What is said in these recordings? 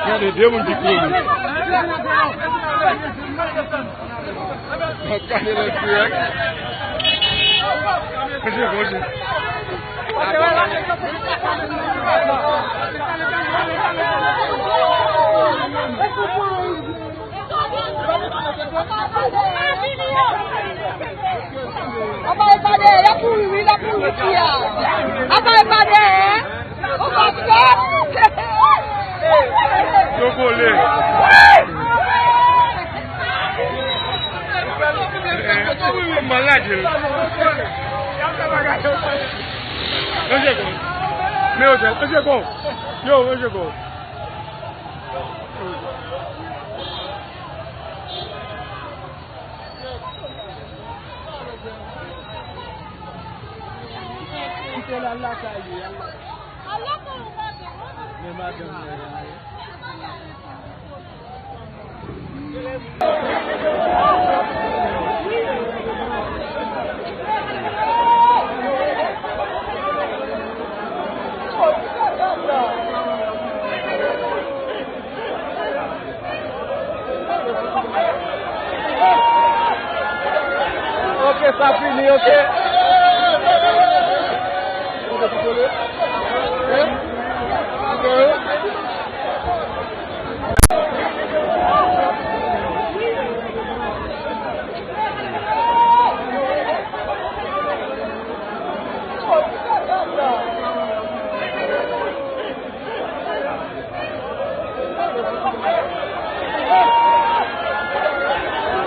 Yani demin dikkat. Hakikaten suyak. Koşun. Apa ìpàdé ya kúrú mi la kúrú sí ya. Apa ìpàdé o ma sọ. Joko le. Malade. Oje ko. Me o je, oje ko. Yo, oje ko. Allah ka yi Allah ko ba ne ma dan Okay, Safini, okay.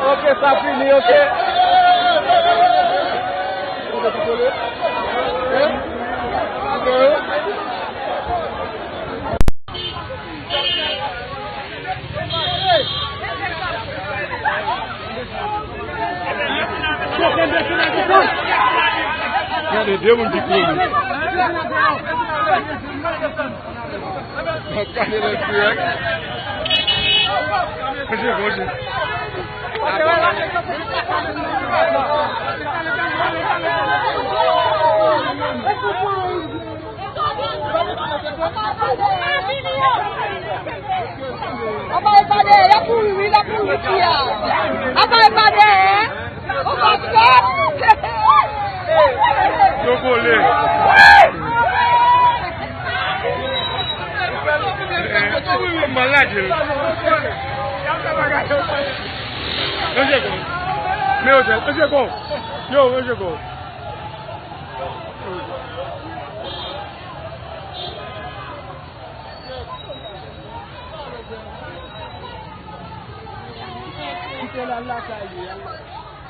Okay, Safini, okay. Yani demin dikkat. Hakikaten suyak. Koşun. Apa ìpàdé ya kúrú mi la kúrú sí ya. Apa ìpàdé o ma sọ. Joko le. Malade. Oje ko. Me o je, oje ko. Yo, oje ko. Allah ka yi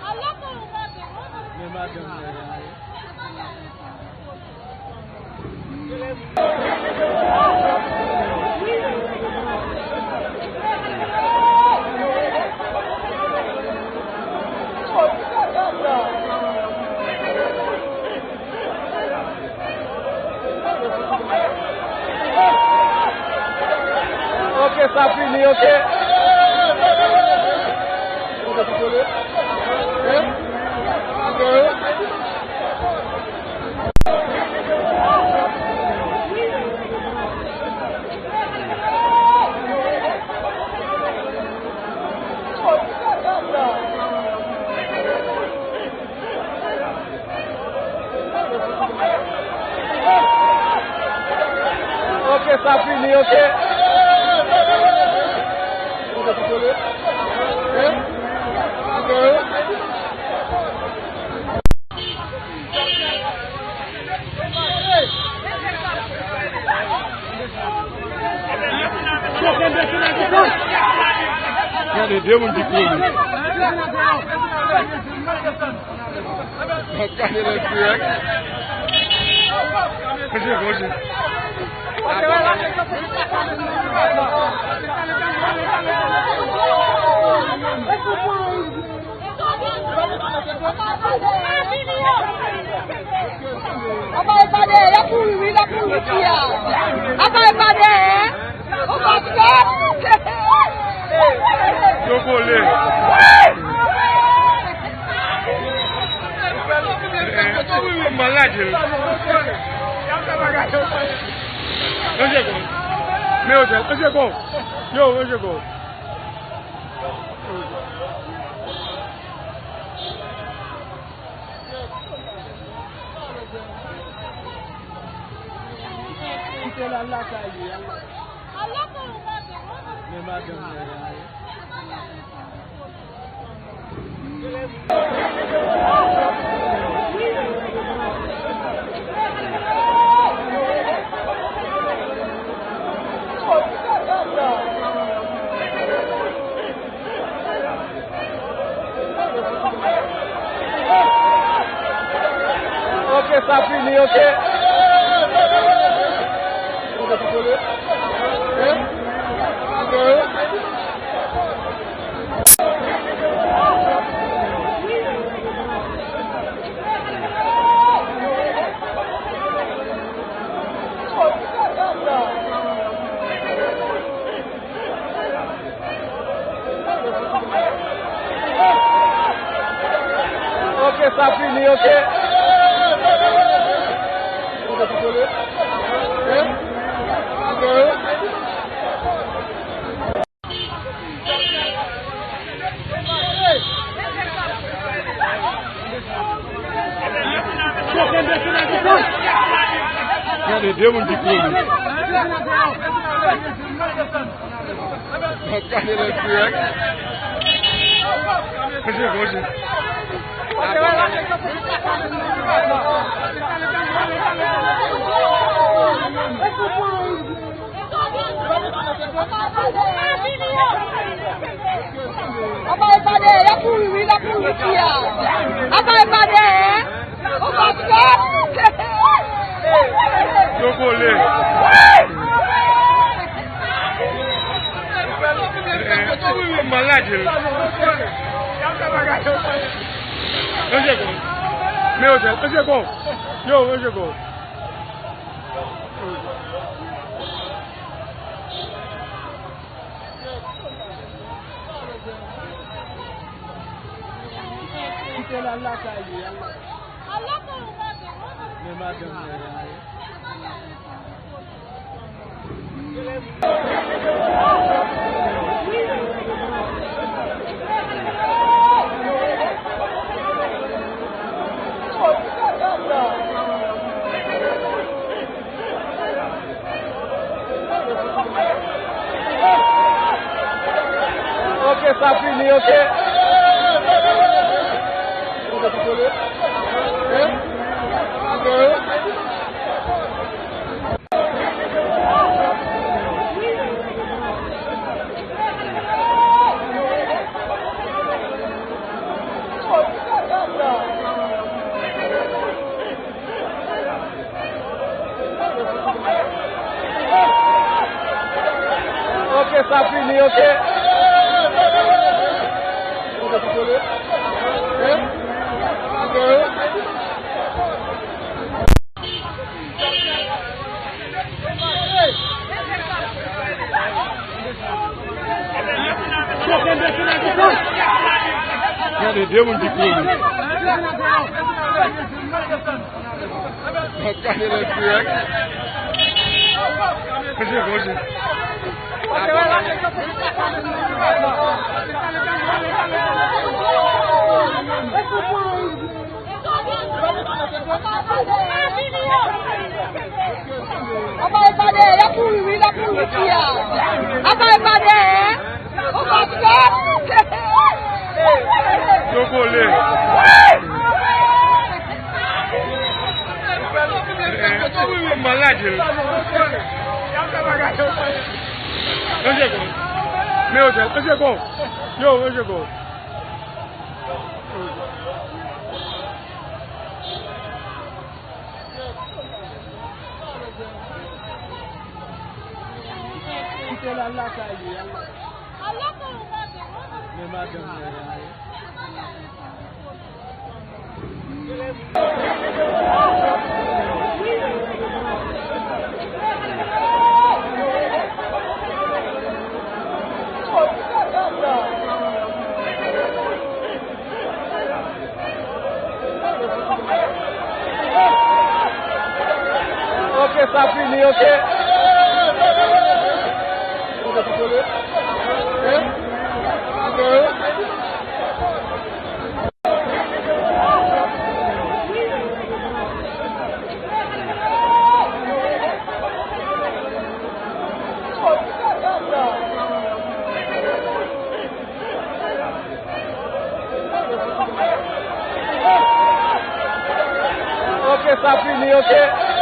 Allah ko ba ne ma dan Okay, Safini, okay. Okay, Safini, okay. Yani demin dikkat. Hakikaten suyak. Koşun. Apa ìpàdé ya kúrú mi la kúrú sí ya. Apa ìpàdé o ma sọ. Joko le. Malade. Un secondo. Mais un secondo. Yo, un secondo. Ok, ça finit, ok. Ok, ça finit, ok. Regardez, deux mon diplôme. Regardez le truc. Apa ìpàdé ya kúrú rí lákúrú sí à. Apa ìpàdé ó bá tó. Jókòó lé. Malade. Un secondo. Mais un secondo. Yo, un secondo. Ok, ça finit, ok. Ok, ça finit, ok. Regardez, deux mon diplôme. Regardez le truc. Apa ìpàdé ya kúrú rí lákúrú sí à. Apa ìpàdé ó bá tó. Jókòó lé. Malade. Un secondo. Mais un secondo. Yo, un secondo. Ok, ça finit, ok. Ok, ça finit, ok.